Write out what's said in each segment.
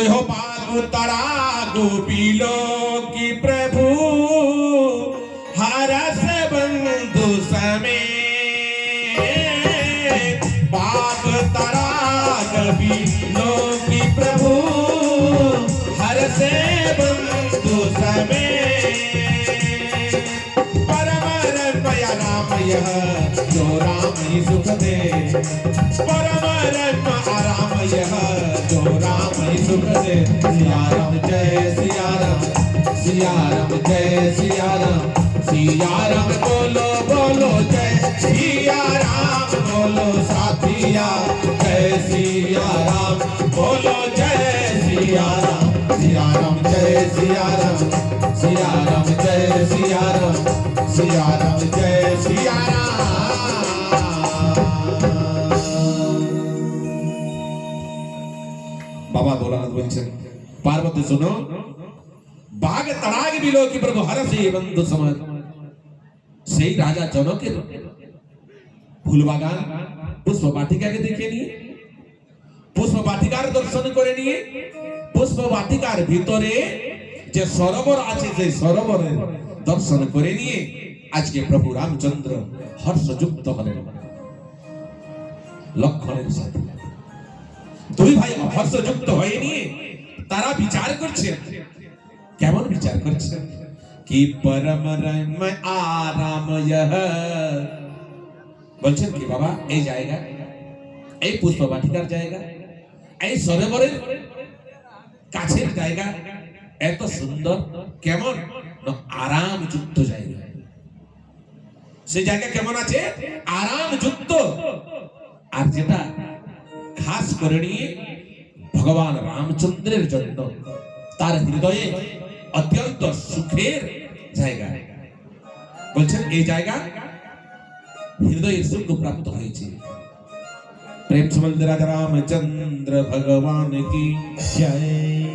तो हो बाग तड़ा गोपीलो की प्रभु हरस बंधु समेत बाग तड़ा गोपीलो की प्रभु हरस बंधु समेत परम रमया रामय जो राम ही सुख दे परम रम आरामय जो राम ही सुख दे सिया राम जय सिया राम जय सिया राम बोलो बोलो जय सिया राम बोलो साथिया जय सिया राम बोलो जय सिया राम जय सिया राम जय सिया राम जय सिया राम। बाबा भोलानाथ বলছেন পার্বতী শোনো বাঘ তাড়াগ বিলো কি প্রভু হরসে বন্ধু সমান সেই রাজা জনকের ফুল বাগান পুষ্প বাটিকাকে দেখে নিয়ে পুষ্প বাটিকার দর্শন করে নিয়ে পুষ্প বাটিকার ভিতরে যে সরোবর আছে সেই সরোবরের দর্শন করে নিয়ে আজকে প্রভু রামচন্দ্র হর্ষযুক্ত হলেন লক্ষণের সাথে দুই ভাই হর্ষযুক্ত হয়ে নিয়ে তারা বিচার করছেন কেমন বিচার করছেন কি পরম রম আরাময় বলছেন কি বাবা এই জায়গা এই পুষ্প বাটিকার জায়গা এই সরোবরের কাছের জায়গা এত সুন্দর কেমন আরাম যুক্ত জায়গা সেই জায়গা কেমন আছে আরাম যুক্ত আর যেটা খাস করে নিয়ে ভগবান রামচন্দ্রের জন্য তার হৃদয়ে অত্যন্ত সুখের জায়গা বলছেন এই জায়গা হৃদয়ের সুখ প্রাপ্ত হয়েছে प्रेम से बोल राजा रामचंद्र भगवान की जय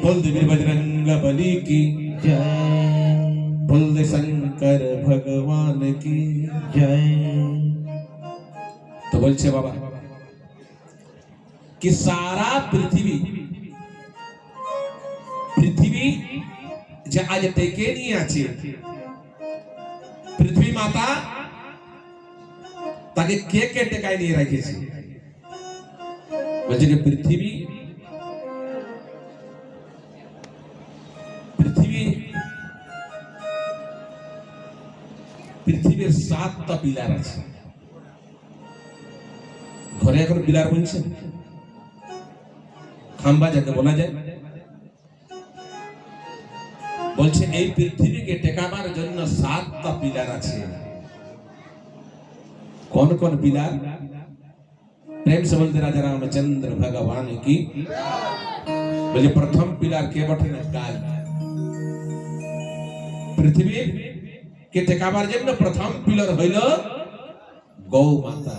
बोल दे बजरंग बली की जय बोल दे शंकर भगवान की जय। तो बोलছে बाबा कि सारा पृथ्वी যে আজ টেকে নিয়ে আছে পৃথিবী মাতা তাকে কে কে টেকায় নিয়ে রেখেছে বলছে যে পৃথিবীর 7টা পিলার আছে ঘরে এখন পিলার বলছে খাম্বা যাকে বলা যায় বলছে এই পৃথিবীকে টেকাবার জন্য 7টা পিলার আছে কোন কোন পিলার प्रेम से बोलते राजा रामचंद्र भगवान की बोले प्रथम पिलार के बठे गाय पृथ्वी के टेकाबार जন্য प्रथम पिलर হইল গৌ মাতা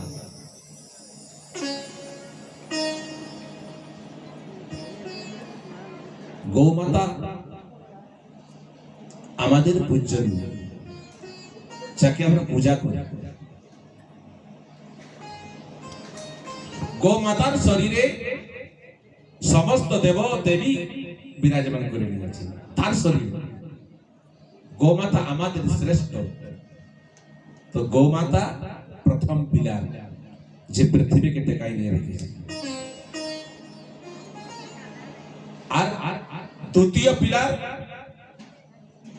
গৌ মাতা আমাদের পূজনীয় যাকে আমরা পূজা করি गौ मातार शरीरे समस्त देव देवी विराजमान করে নিয়েছে তার শরীর गौ माता আমাদের শ্রেষ্ঠ তো गौ माता প্রথম পিলার যে পৃথিবীকে টেকাই নিয়ে রেখেছে আর দ্বিতীয় পিলার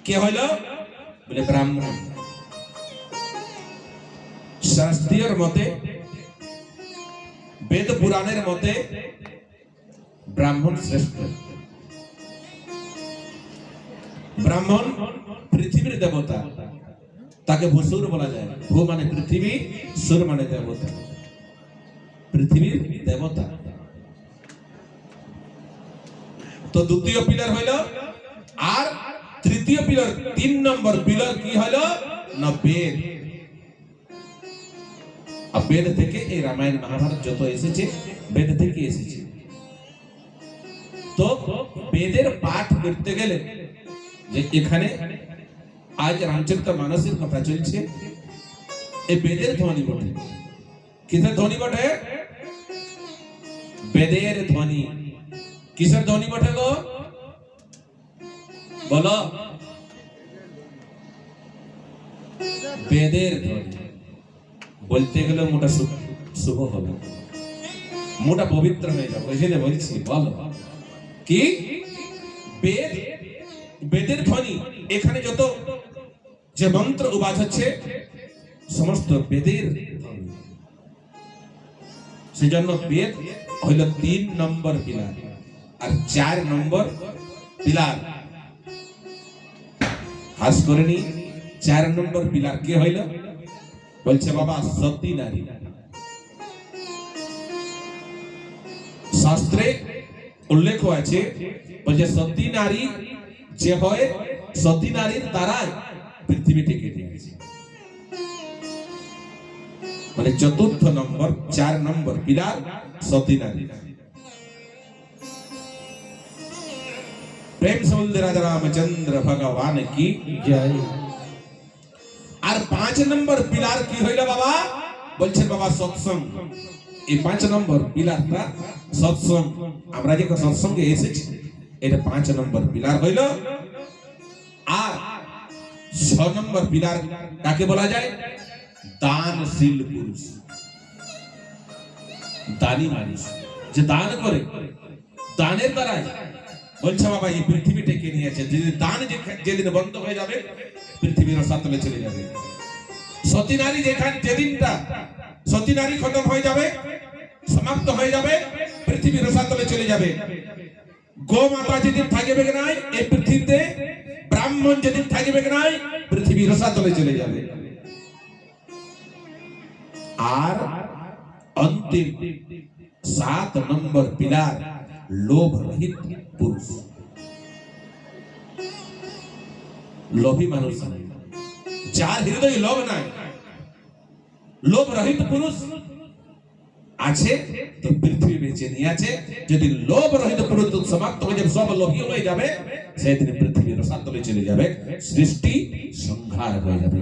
কে হলো বলে ব্রাহ্মণ শাস্ত্রীয় মতে वेद पुराणের মতে ব্রাহ্মণ শ্রেষ্ঠ ব্রাহ্মণ পৃথিবীর দেবতা তাকে ভূসুর বলা যায় ভূ মানে পৃথিবী সুর মানে দেবতা পৃথিবীর দেবতা তো দ্বিতীয় পিলার হইল আর তৃতীয় পিলার 3 নম্বর পিলার কি হলো না বেদ বেদ থেকে এই রামায়ণ মহাভারত যত এসেছে বেদ থেকে এসেছে তো বেদের পাঠ করতে গেলে যে এখানে আজ রামচরিত মানসের কথা চলছে এই বেদের ধ্বনি বটে কিসের ধ্বনি বটে বেদের ধ্বনি কিসের ধ্বনি বটে গো? বলো। বেদের ধ্বনি। বলতে গেলে মোটা শুভ হবে, মোটা পবিত্র হয়ে যাবে। ওই জন্য বলছি, বলো কি বেদ, বেদের ধ্বনি। এখানে যত যে মন্ত্র উবাচ হচ্ছে সমস্ত বেদের ধ্বনি। সেজন্য বেদ হইল 3 নম্বর পিলার, আর 4 নম্বর পিলার হাস করে নি। 4 নম্বর পিলার কে হইল? বলছে বাবা সতী নারী। শাস্ত্রে উল্লেখ আছে, বলছে সতী নারী যে হয়, সতী নারীর দ্বারাই পৃথিবী টিকে নিয়েছে। মানে চতুর্থ নম্বর 4 নম্বর পিলার সতী নারী। প্রেম से बोल दे राजा रामचंद्र भगवान की जय। আর 5 নম্বর পিলার কি হইল বাবা? বলছেন বাবা সৎসঙ্গ। এই 5 নম্বর পিলারটা সৎসঙ্গ। আমরা যে সৎসঙ্গে এসেছি, এটা 5 নম্বর পিলার হইল। আর 6 নম্বর পিলার কাকে বলা যায়? দানশীল পুরুষ, দানী মানুষ, যে দান করে, দানের দ্বারাই বলছে বাবা এই পৃথিবী টেকে নিয়েছে। যদি দান যেদিন বন্ধ হয়ে যাবে, পৃথিবীর রসাতলে চলে যাবে। সতী নারী যেদিনটা সতী নারী খতম হয়ে যাবে, সমাপ্ত হয়ে যাবে, পৃথিবীর রসাতলে চলে যাবে। গোমাতা যেদিন থাকবে নাই এই পৃথিবীতে, ব্রাহ্মণ যেদিন থাকবে নাই, পৃথিবীর রসাতলে চলে যাবে। আর অন্তিম 7 নম্বর পিলার লোভ রহিত পুরুষ। লোভী মানুষ নাই, যার হৃদয়ে লোভ নাই, লোভ রহিত পুরুষ আছে তো পৃথিবী বেঁচে নিয়ে আছে। যদি লোভ রহিত পুরুষ সমাপ্ত হয়ে যাবে, সব লোভী হয়ে যাবে, সেদিন পৃথিবীর রসাতলে চলে যাবে, সৃষ্টি সংহার হয়ে যাবে।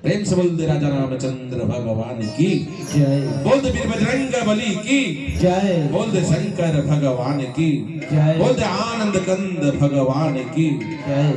प्रेम से बोल दे राजा रामचंद्र भगवान की जय। बोल दे वीर बजरंग बली की जय। बोल दे शंकर भगवान की जय। बोल दे आनंद कंद भगवान की जय।